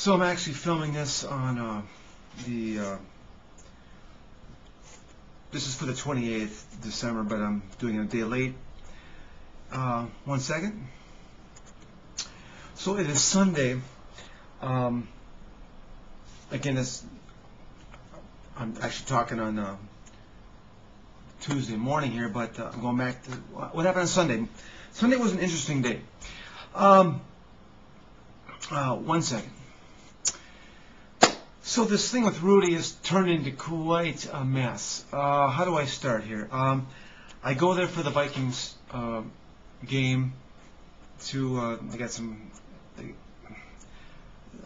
So I'm actually filming this on this is for the 28th December, but I'm doing it a day late. 1 second. So it is Sunday. Again, I'm actually talking on Tuesday morning here, but I'm going back to what happened on Sunday. Sunday was an interesting day. 1 second. So this thing with Rudy has turned into quite a mess. How do I start here? I go there for the Vikings game to I got some.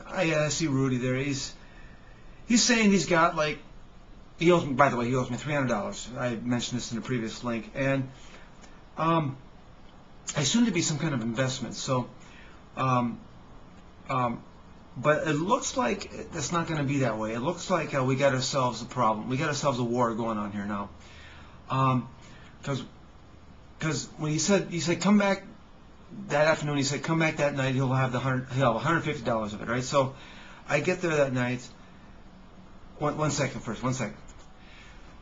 I see Rudy there. He's saying he's got like he owes me. By the way, he owes me $300. I mentioned this in a previous link, and I assume to be some kind of investment. So. But it looks like it's not going to be that way. It looks like we got ourselves a problem. We got ourselves a war going on here now. Because when he said come back that afternoon, he said come back that night. He'll have $150 of it, right? So I get there that night. One second.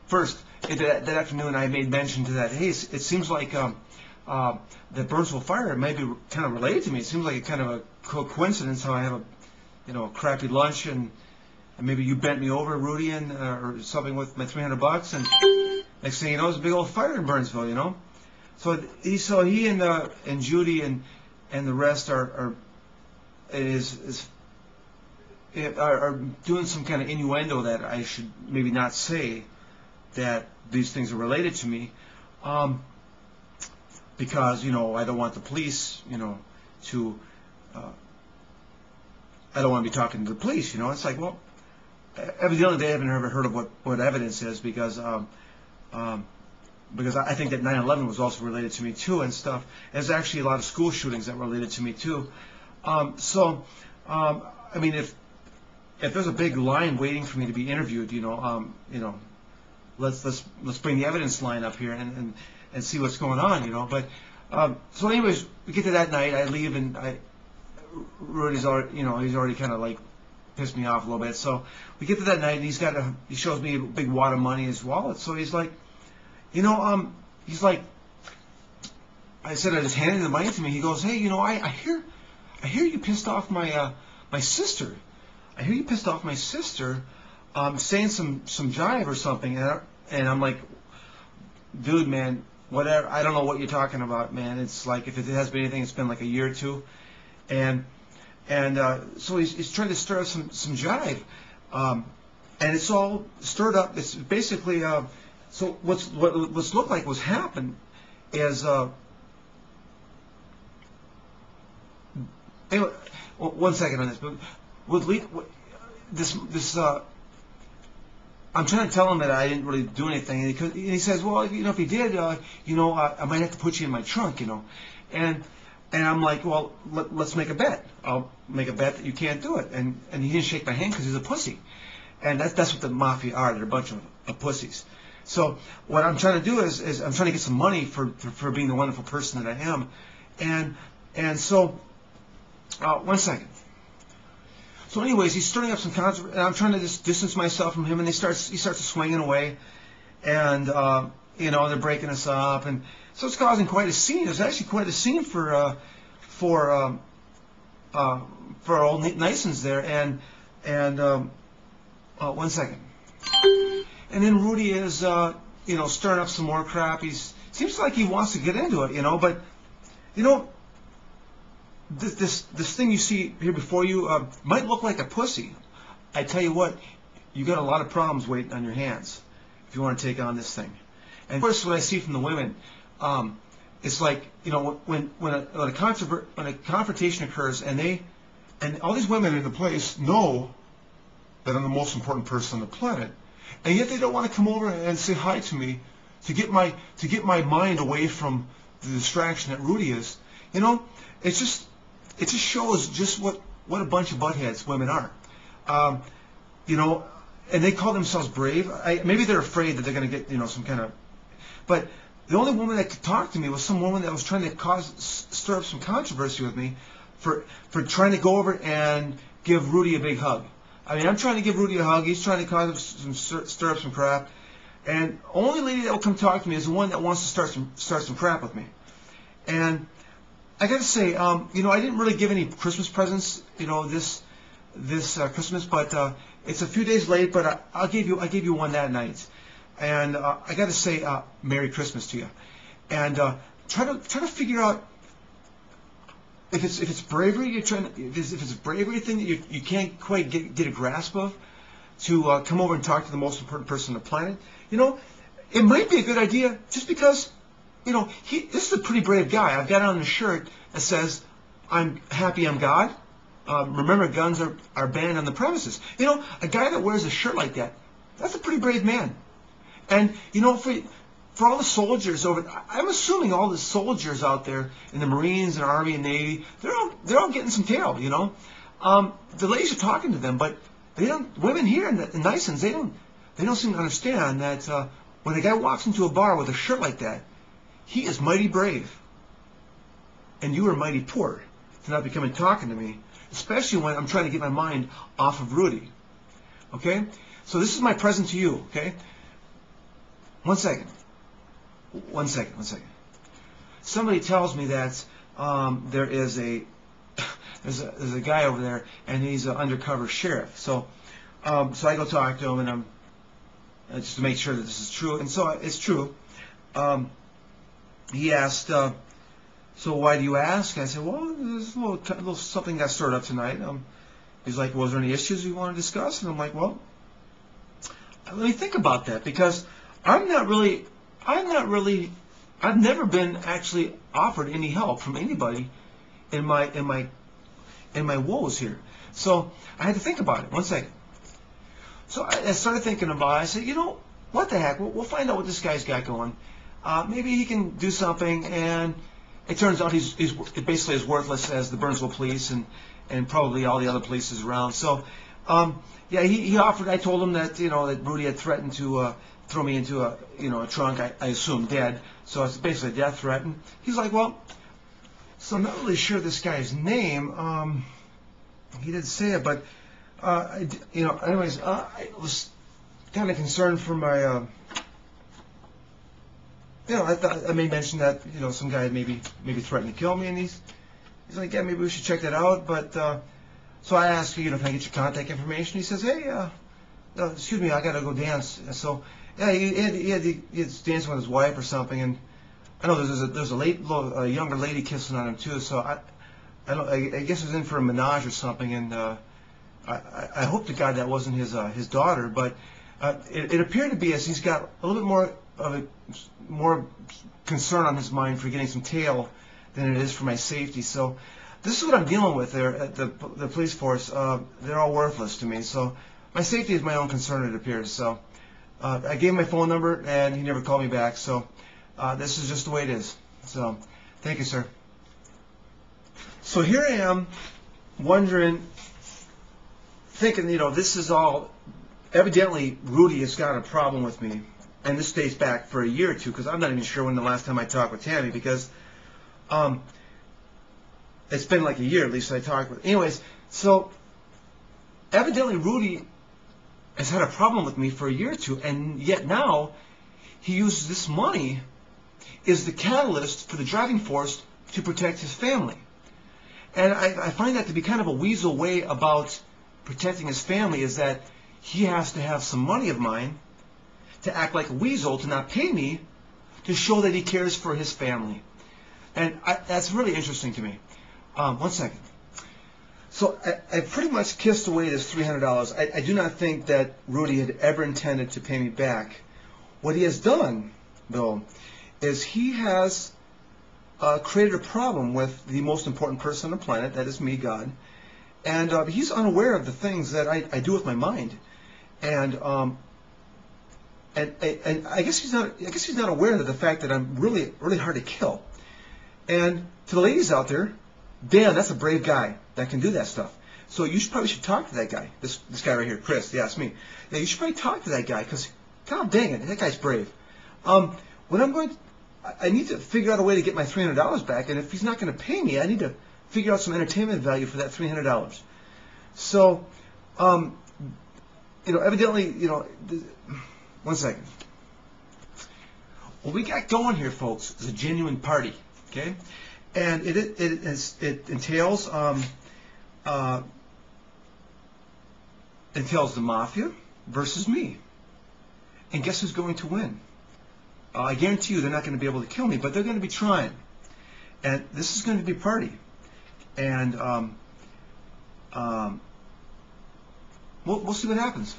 First, that afternoon, I made mention to that. Hey, it seems like the Burnsville fire may be kind of related to me. It seems like a kind of a coincidence how I have a crappy lunch, and maybe you bent me over, Rudy, and or something with my $300, and next thing you know, there's a big old fire in Burnsville, So he and Judy and the rest are doing some kind of innuendo that I should maybe not say that these things are related to me, because I don't want the police, to. I don't want to be talking to the police, It's like, well, evidently they haven't ever heard of what evidence is, because I think that 9/11 was also related to me too and stuff. There's actually a lot of school shootings that were related to me too. I mean, if there's a big line waiting for me to be interviewed, let's bring the evidence line up here and see what's going on, But so anyways, we get to that night. I leave and Rudy's already, he's already kind of like pissed me off a little bit. So we get to that night, and he shows me a big wad of money in his wallet. So he's like, he's like, I said, I just handed the money to me. He goes, hey, I hear you pissed off my sister. I hear you pissed off my sister, saying some jive or something. And I'm like, dude, man, whatever. I don't know what you're talking about, man. It's like, if it has been anything, it's been like a year or two. And so he's trying to stir up some jive, and it's all stirred up. It's basically so what's looked like what's happened is anyway. 1 second on this, but this I'm trying to tell him that I didn't really do anything, and he says, well, if you did, I might have to put you in my trunk, And I'm like, well, let's make a bet. I'll make a bet that you can't do it. And he didn't shake my hand because he's a pussy. And that's what the mafia are. They're a bunch of pussies. So what I'm trying to do is I'm trying to get some money for being the wonderful person that I am. And so 1 second. So anyways, he's stirring up some controversy, and I'm trying to just distance myself from him. And he starts swinging away, and they're breaking us up, and so it's causing quite a scene. It's actually quite a scene for old Nison's there, and 1 second. And then Rudy is stirring up some more crap. Seems like he wants to get into it, but this thing you see here before you might look like a pussy. I tell you what, you got a lot of problems waiting on your hands if you want to take on this thing. And of course, what I see from the women, it's like when a confrontation occurs, and all these women in the place know that I'm the most important person on the planet, and yet they don't want to come over and say hi to me to get my mind away from the distraction that Rudy is. It just shows just what a bunch of buttheads women are. And they call themselves brave. Maybe they're afraid that they're going to get some kind of. But the only woman that could talk to me was some woman that was trying to stir up some controversy with me for trying to go over and give Rudy a big hug. I mean, I'm trying to give Rudy a hug. He's trying to cause some stir up some crap. And only lady that will come talk to me is the one that wants to start some crap with me. And I got to say, you know, I didn't really give any Christmas presents, you know, this Christmas, but it's a few days late. But I gave you one that night. And I got to say, Merry Christmas to you. And try to figure out if it's bravery you're trying to, if it's a bravery thing that you can't quite get a grasp of, to come over and talk to the most important person on the planet. You know, it might be a good idea just because, you know, this is a pretty brave guy. I've got on a shirt that says, "I'm happy I'm God." Remember, guns are banned on the premises. You know, a guy that wears a shirt like that, that's a pretty brave man. And you know, for all the soldiers over, I'm assuming all the soldiers out there in the Marines and Army and Navy, they're all getting some tail, you know. The ladies are talking to them, but they don't. Women here in nice ones, they don't seem to understand that when a guy walks into a bar with a shirt like that, he is mighty brave, and you are mighty poor to not be coming talking to me, especially when I'm trying to get my mind off of Rudy. Okay, so this is my present to you. Okay, one second. Somebody tells me that there's a guy over there, and he's an undercover sheriff. So I go talk to him, and just to make sure that this is true. And so it's true. He asked, "So why do you ask?" I said, "Well, there's a little something got stirred up tonight." He's like, "Was there any issues you want to discuss?" And I'm like, "Well, let me think about that, because I've never been actually offered any help from anybody in my woes here." So I had to think about it. 1 second. So I started thinking about it. I said, you know, what the heck? We'll find out what this guy's got going. Maybe he can do something. And it turns out he's basically as worthless as the Burnsville police and probably all the other police around. So yeah, he offered. I told him that, you know, that Rudy had threatened to throw me into a trunk. I assume dead. So it's basically a death threat. And he's like, well, so I'm not really sure this guy's name. He didn't say it, but anyways, I was kind of concerned for my. I thought I may mention that, you know, some guy maybe threatened to kill me, and he's like, yeah, maybe we should check that out. But so I asked, you know, can I get your contact information? He says, hey, excuse me, I gotta go dance. So yeah, he's dancing with his wife or something, and I know there's a younger lady kissing on him too. So I guess he was in for a menage or something, and I hope to God that wasn't his daughter, but it appeared to be, as he's got a little bit more concern on his mind for getting some tail than it is for my safety. So this is what I'm dealing with there at the police force. They're all worthless to me. So my safety is my own concern, it appears. So I gave him my phone number, and he never called me back. So this is just the way it is. So thank you, sir. So here I am, wondering, thinking, you know, this is all, evidently Rudy has got a problem with me, and this dates back for a year or two, because I'm not even sure when the last time I talked with Tammy, because it's been like a year at least I talked with. Anyways, so evidently Rudy has had a problem with me for a year or two, and yet now he uses this money as the catalyst for the driving force to protect his family. And I find that to be kind of a weasel way about protecting his family, is that he has to have some money of mine to act like a weasel, to not pay me, to show that he cares for his family. And that's really interesting to me. 1 second. So I pretty much kissed away this $300. I do not think that Rudy had ever intended to pay me back. What he has done, though, is he has created a problem with the most important person on the planet, that is me, God. And he's unaware of the things that I do with my mind. And I guess he's not aware of the fact that I'm really hard to kill. And to the ladies out there, damn, that's a brave guy that can do that stuff. So you probably should talk to that guy. This guy right here, Chris. Yeah, it's me. Yeah, you should probably talk to that guy, because God dang it, that guy's brave. I need to figure out a way to get my $300 back, and if he's not going to pay me, I need to figure out some entertainment value for that $300. So, evidently, one second. What we got going here, folks, is a genuine party, okay? And it entails the mafia versus me. And guess who's going to win? I guarantee you they're not going to be able to kill me, but they're going to be trying. And this is going to be a party. And we'll see what happens.